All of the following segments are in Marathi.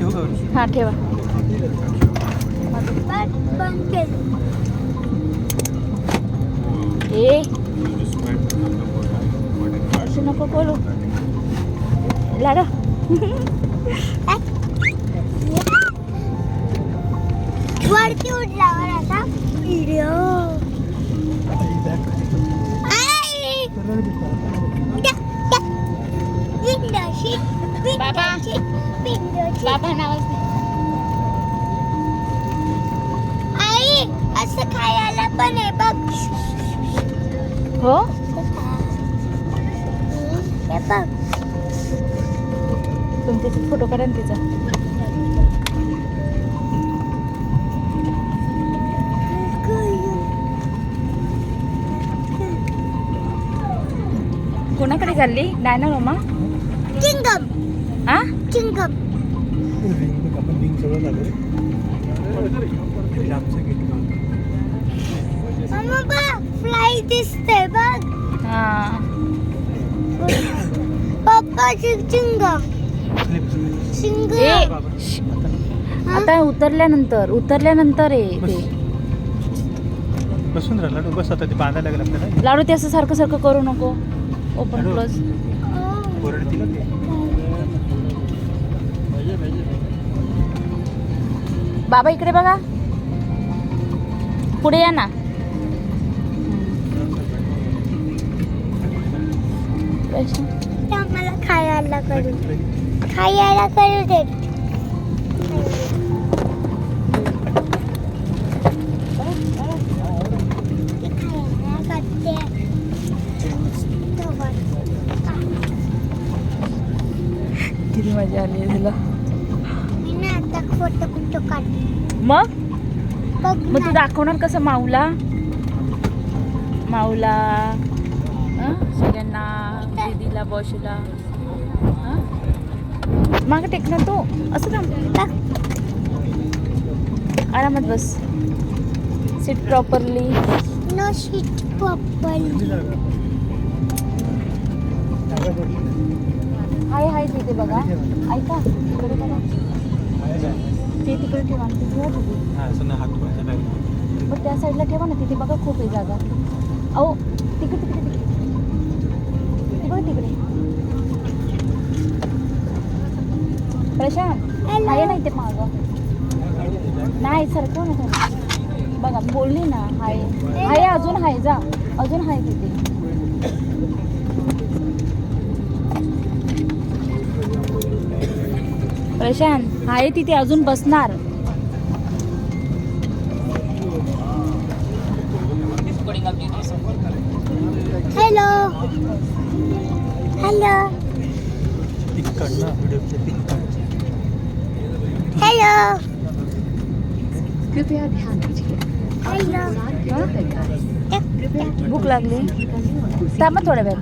ठेवू का? हा ठेवा. ए असं नको बोलू लाडो. वरती उडल्यावर आता व्हिडिओ बाबा बाबा नावाच नाही. आई असं खायला पण आहे बघ. हो हे बघ. तुमचे फोटो काढा ना तिचा. कोणाकडे चालली डायना मामा? चिंगम हा चिंगम. आपण रिंग सगळं झालं. मम्मा बघ फ्लाय दिसते बघ. हा पप्पा चिंगम ए चिंगम. आता उतरल्यानंतर आहे ते. बसून राहिला लाडू बस. आता ते बांधायला लागेल आपल्याला. लाडू ते असं सारखं सारखं करू नको. Open close. ओरडतील ना ते. बाबा इकडे बघा. पुढे या ना. मला खायला करू दे. किती मजा आली आहे तुला. मी ना आता फोटो काढ. मग बघ तू दाखवणार कसं माऊला सगळ्यांना दीदीला बॉशला. मागं टेक ना तो. असं थांब. आरामात बस. Sit properly. No sit properly. Hi तिथे बघा. ऐका तिकडे बघा. ते तिकडे ठेवा आणि तिथे ठेवा तिथे. हा असं ना हात धुवायचा नाही. पण त्या साईडला ठेवा ना. तिथे बघा खूप आहे जागा. अहो तिकडे प्रशांत आहे ना इथे मागं. नाही सरकव ना त्याला. बघा बोलली ना. हाय अजून हाय. जा अजून हाय तिथे. प्रशांत हाय तिथे अजून बसणार. Hello hello. कृपया ध्यान दीजिए. भूक लागली. थांबा थोड्या वेळ.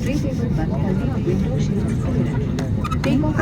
ट्रे टेबल बंद करने और विंडो शीट से टेक ऑफ